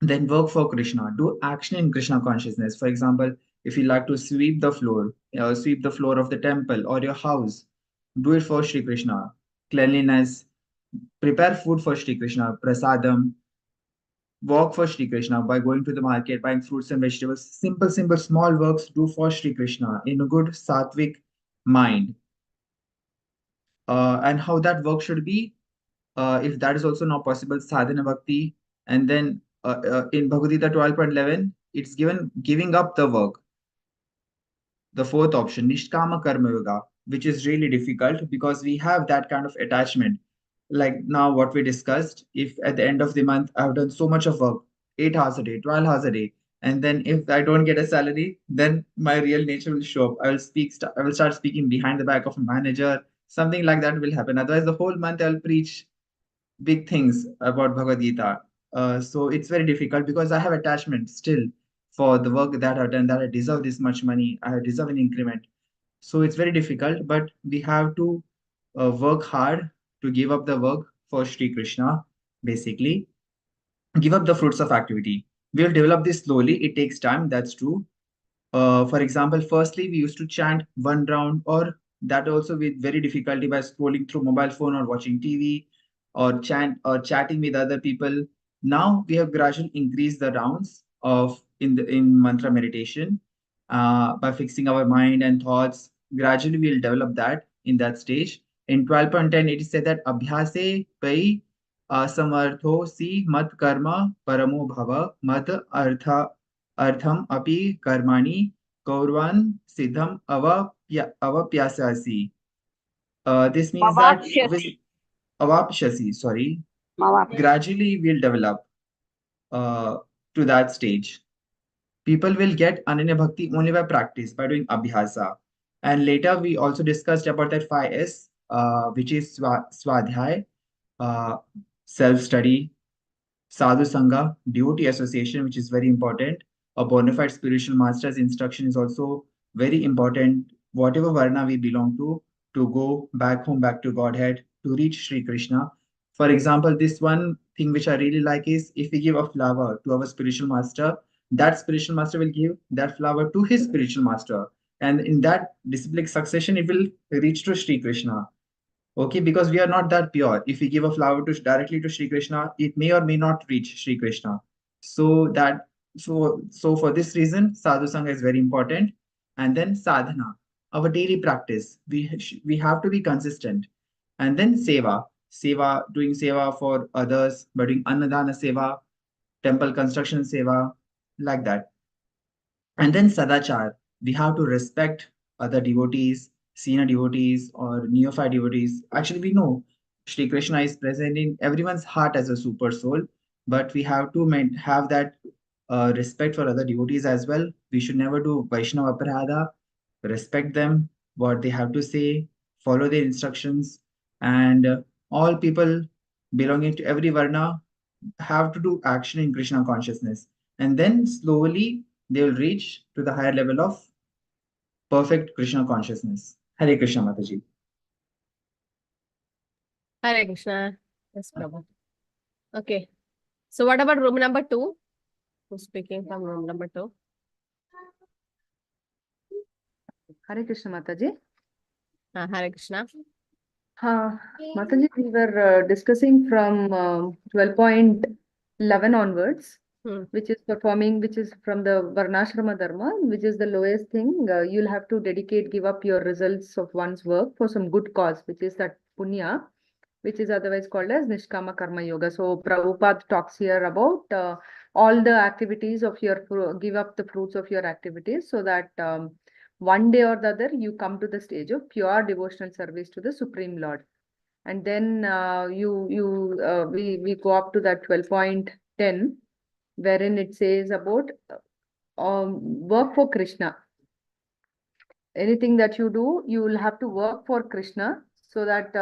then work for Krishna. Do action in Krishna consciousness. For example, if you like to sweep the floor of the temple or your house, do it for Sri Krishna. Cleanliness, prepare food for Sri Krishna, prasadam, work for Sri Krishna by going to the market, buying fruits and vegetables. Simple, small works do for Sri Krishna in a good sattvic mind. And how that work should be, if that is also not possible, sadhana bhakti. And then in Bhagavad Gita 12.11, it's given giving up the work. The fourth option, nishkama karma yoga, which is really difficult because we have that kind of attachment. Like now, what we discussed, if at the end of the month I've done so much of work, 8 hours a day, 12 hours a day, and then if I don't get a salary, then my real nature will show up. I will start speaking behind the back of a manager. Something like that will happen. Otherwise, the whole month I'll preach big things about Bhagavad Gita. So it's very difficult because I have attachment still for the work that I've done, that I deserve this much money, I deserve an increment. So it's very difficult, but we have to work hard to give up the work for Sri Krishna, basically. Give up the fruits of activity. We'll develop this slowly. It takes time, that's true. For example, firstly, we used to chant one round, or that also with very difficulty by scrolling through mobile phone or watching TV or chatting with other people. Now we have gradually increased the rounds of in mantra meditation by fixing our mind and thoughts. Gradually, we'll develop that in that stage. In 12.10, it is said that abhyase pai samartho si mat karma paramo bhava mat artham api karmani kaurvan siddham avapyasasi. This means that with avapshasi, sorry, gradually we'll develop to that stage. People will get Ananya Bhakti only by practice, by doing Abhyasa. And later we also discussed about that 5S, which is Swadhyay, self-study, Sadhu Sangha, devotee association, which is very important. A bona fide spiritual master's instruction is also very important. Whatever Varna we belong to go back home, back to Godhead, to reach Sri Krishna. For example, this one thing which I really like is if we give a flower to our spiritual master, that spiritual master will give that flower to his spiritual master. And in that disciplic succession, it will reach to Sri Krishna. Okay, because we are not that pure. If we give a flower directly to Sri Krishna, it may or may not reach Sri Krishna. So for this reason, sadhu sangha is very important. And then sadhana, our daily practice. We have to be consistent. And then seva, doing seva for others, by doing annadana seva, temple construction seva, like that. And then sadachar, we have to respect other devotees, senior devotees or neophyte devotees. Actually, we know Shri Krishna is present in everyone's heart as a super soul, but we have to have that respect for other devotees as well. We should never do Vaishnava Aparadha, respect them, what they have to say, follow their instructions, and all people belonging to every Varna have to do action in Krishna consciousness. And then slowly they will reach to the higher level of perfect Krishna consciousness. Hare Krishna, Mataji. Hare Krishna. Yes, Prabhu. Okay. So what about room number 2? Who's speaking from room number 2? Hare Krishna, Mataji. Hare Krishna. Mataji, we were discussing from 12.11 onwards, which is from the Varnashrama Dharma, which is the lowest thing. You'll have to give up your results of one's work for some good cause, which is that punya, which is otherwise called as Nishkama Karma Yoga. So Prabhupada talks here about all the activities of give up the fruits of your activities so that one day or the other you come to the stage of pure devotional service to the Supreme Lord. And then we go up to that 12.10, wherein it says about work for Krishna. Anything that you do, you will have to work for Krishna, so that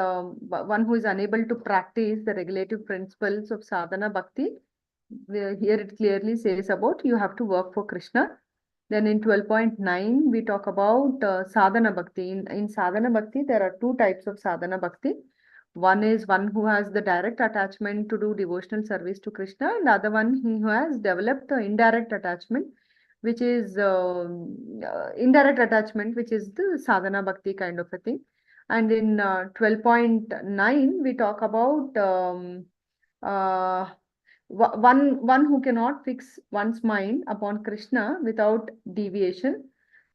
one who is unable to practice the regulative principles of sadhana bhakti, here it clearly says about you have to work for Krishna. Then in 12.9, we talk about sadhana bhakti. In sadhana bhakti, there are two types of sadhana bhakti. One is one who has the direct attachment to do devotional service to Krishna, and the other one who has developed the indirect attachment, which is indirect attachment, which is the sadhana bhakti kind of a thing. And in 12.9, we talk about one who cannot fix one's mind upon Krishna without deviation.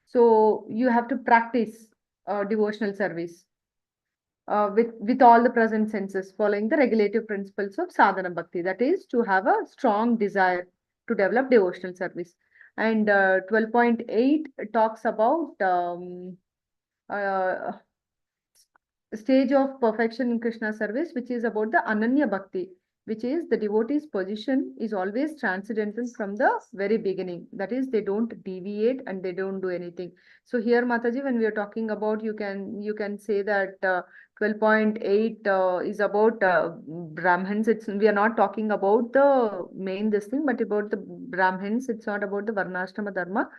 So you have to practice devotional service with all the present senses, following the regulative principles of sadhana bhakti. That is to have a strong desire to develop devotional service. And 12.8 talks about stage of perfection in Krishna service, which is about the Ananya Bhakti, which is the devotee's position is always transcendental from the very beginning. That is, they don't deviate and they don't do anything. So here, Mataji, when we are talking about, you can say that 12.8 is about Brahmins. We are not talking about the main this thing, but about the Brahmins. It's not about the Varnashrama Dharma.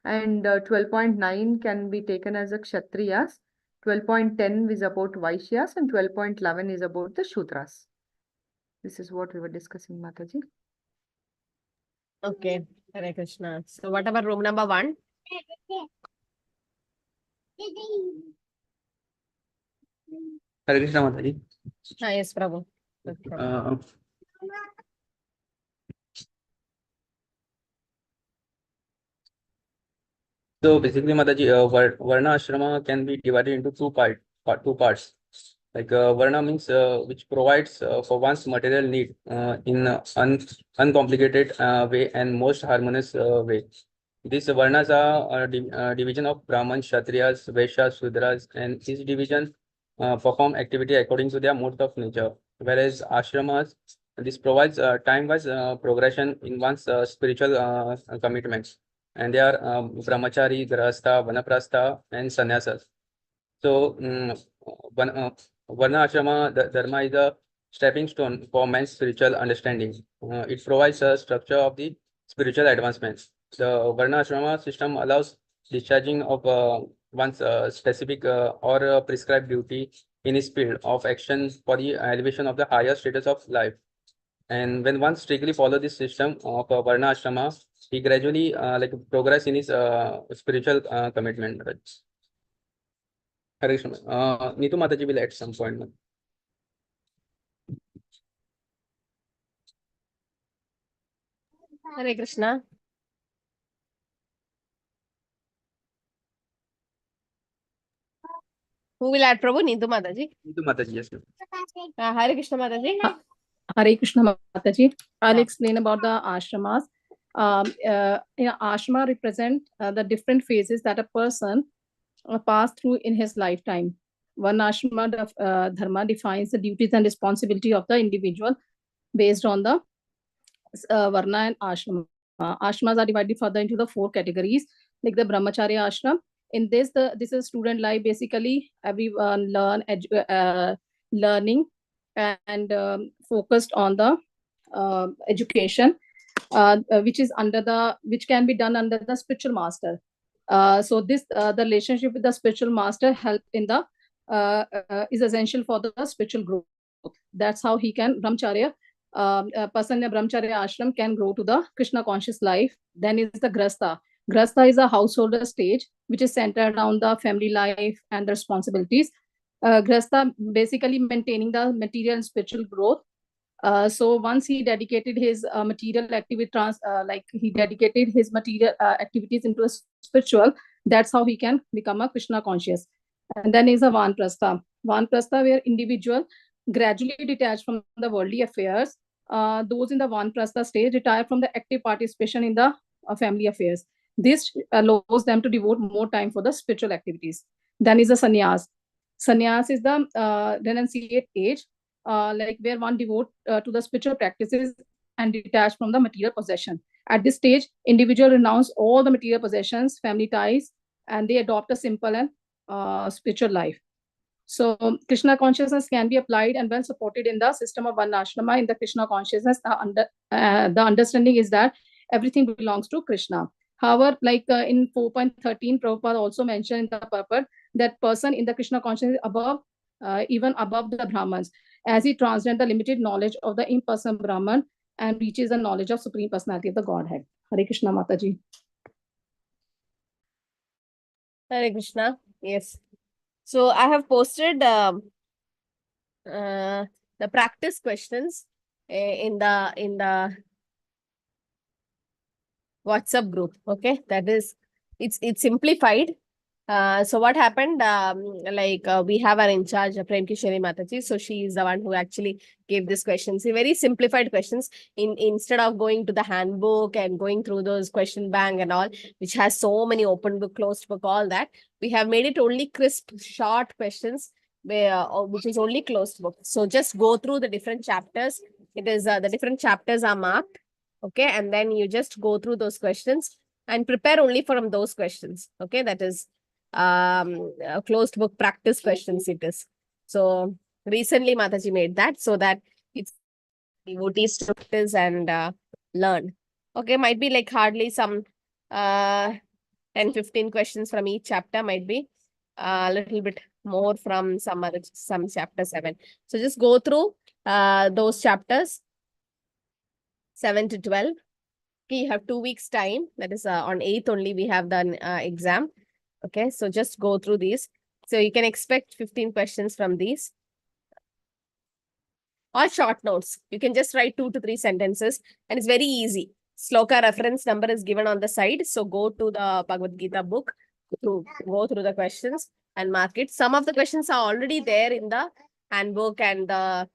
And 12.9 can be taken as a Kshatriyas. 12.10 is about Vaishyas, and 12.11 is about the Shudras. This is what we were discussing, Mataji. Okay, Hare Krishna. So what about room number 1? Hare Krishna Mataji. Yes, Prabhu. Okay. So basically, Mataji, Varna Ashrama can be divided into two parts. Like Varna means which provides for one's material need in uncomplicated way and most harmonious way. These Varnas are division of Brahman, Kshatriyas, Vaishyas, Shudras, and each division perform activity according to their mode of nature. Whereas Ashramas, this provides time-wise progression in one's spiritual commitments. And they are Brahmachari, Grahastha, Vanaprastha, and Sannyasas. So, Varna Ashrama Dharma is a stepping stone for man's spiritual understanding. It provides a structure of the spiritual advancements. The Varna Ashrama system allows discharging of one's specific or prescribed duty in his field of action for the elevation of the higher status of life. And when one strictly follow this system of Varna Ashrama, he gradually progress in his spiritual commitment. Hare Krishna. Neetu Mataji will at some point. Hare Krishna. Who will add, Prabhu? Neetu Mataji. Neetu Mataji, yes. Hare Krishna Mataji. Hare Krishna Mataji. I'll Yeah. explain about the ashramas. Ashrama represent the different phases that a person pass through in his lifetime. One ashrama dharma defines the duties and responsibility of the individual based on the varna and ashrama. Ashramas are divided further into the 4 categories, like the brahmacharya ashram. In this, this is student life. Basically, everyone learning and focused on the education, which can be done under the spiritual master. So this the relationship with the spiritual master help in the is essential for the spiritual growth. That's how he can brahmacharya. A person in a brahmacharya ashram can grow to the Krishna conscious life. Then is the grasta. Grasta is a householder stage which is centered around the family life and the responsibilities. Grasta basically maintaining the material and spiritual growth. So once he dedicated his material activity, he dedicated his material activities into a spiritual, that's how he can become a Krishna conscious. And then is a Vanprastha. Vanprastha, where individual gradually detached from the worldly affairs. Those in the Vanprastha stage retire from the active participation in the family affairs. This allows them to devote more time for the spiritual activities. Then is a sannyas. Sannyas is the renunciate age, where one devote to the spiritual practices and detach from the material possession. At this stage, individual renounce all the material possessions, family ties, and they adopt a simple and spiritual life. So Krishna consciousness can be applied and well supported in the system of Varnashrama. In the Krishna consciousness, the understanding is that everything belongs to Krishna. However, in 4.13, Prabhupada also mentioned in the purport that person in the Krishna consciousness above even above the Brahmins, as he transcends the limited knowledge of the impersonal Brahman and reaches the knowledge of Supreme Personality of the Godhead. Hare Krishna, Mataji. Hare Krishna. Yes. So I have posted the practice questions in the WhatsApp group. Okay, that is, it's simplified. So what happened? We have our in charge, Prem Kishori Mataji. So she is the one who actually gave these questions. Very simplified questions. Instead of going to the handbook and going through those question bank and all, which has so many open book, closed book, all that, we have made it only crisp, short questions, which is only closed book. So just go through the different chapters. It is the different chapters are marked. Okay, and then you just go through those questions and prepare only from those questions. Okay, that is closed book practice questions it is. So recently Mataji made that so that it's devotees to practice and learn. Okay, might be like hardly some 10-15 questions from each chapter, might be a little bit more from some chapter 7. So just go through those chapters 7 to 12. Okay, you have 2 weeks time. That is on 8th only we have the exam. Okay, so just go through these. So you can expect 15 questions from these. Or short notes. You can just write 2 to 3 sentences and it's very easy. Sloka reference number is given on the side. So go to the Bhagavad Gita book, go through the questions and mark it. Some of the questions are already there in the handbook and the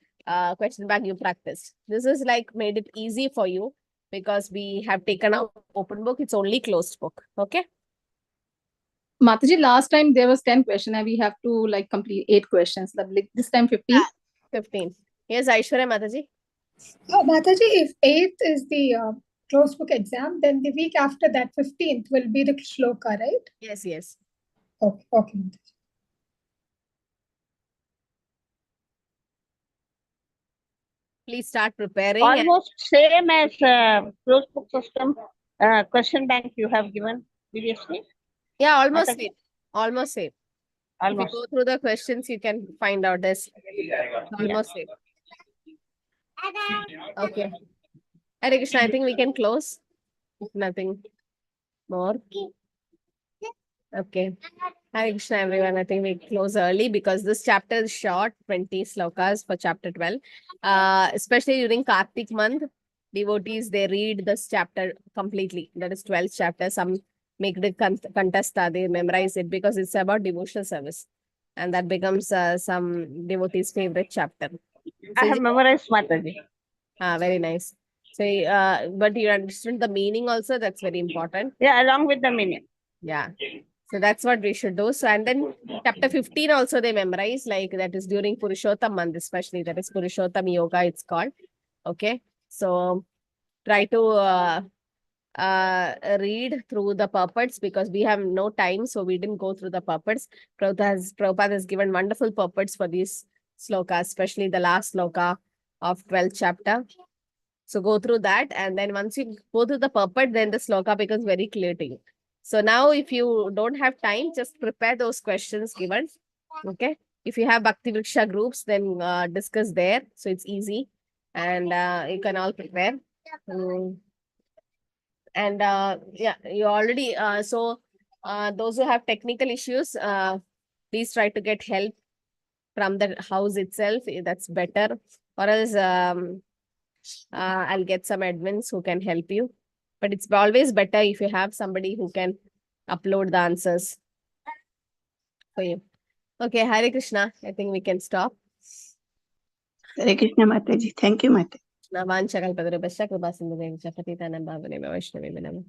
question bank you practiced. This is like made it easy for you because we have taken out open book. It's only closed book. Okay. Mataji, last time there was 10 questions and we have to like complete 8 questions. This time 15. 15. Yes, Aishwarya Mataji. Oh, Mataji, if 8th is the closed book exam, then the week after that, 15th, will be the shloka, right? Yes, yes. Okay, okay. Please start preparing. Almost same as closed book system question bank you have given previously. Yeah, almost Mataji? same. Almost same. Almost. If you go through the questions, you can find out this. Almost same. Okay. Hare Krishna, I think we can close. Nothing more. Okay. Hare Krishna, everyone. I think we close early because this chapter is short, 20 slokas for chapter 12. Especially during Kartik month, devotees, they read this chapter completely. That is 12th chapter. Some make the contesta, they memorize it because it's about devotional service. And that becomes some devotees' favorite chapter. I have memorized Mataji. Very nice. So, but you understood the meaning also. That's very important. Yeah, along with the meaning. Yeah. So that's what we should do. So, and then chapter 15 also they memorize, like that is during Purushottam month, especially that is Purushottam Yoga, it's called. Okay. So try to read through the purports because we have no time. So we didn't go through the purports. Prabhupada has given wonderful purports for these slokas, especially the last sloka of 12th chapter. So go through that. And then once you go through the purport, then the sloka becomes very clear to you. So now if you don't have time, just prepare those questions given. Okay. If you have Bhakti Vriksha groups, then discuss there. So it's easy. And you can all prepare. And yeah, you already, those who have technical issues, please try to get help from the house itself. That's better. Or else I'll get some admins who can help you. But it's always better if you have somebody who can upload the answers for you. Okay, Hare Krishna. I think we can stop. Hare Krishna, Mataji. Thank you, Mataji. Navan Shakal Padru Bashak Rubasindhu Devi Chapati Tanam Bhavani Vaishnavi Vinam.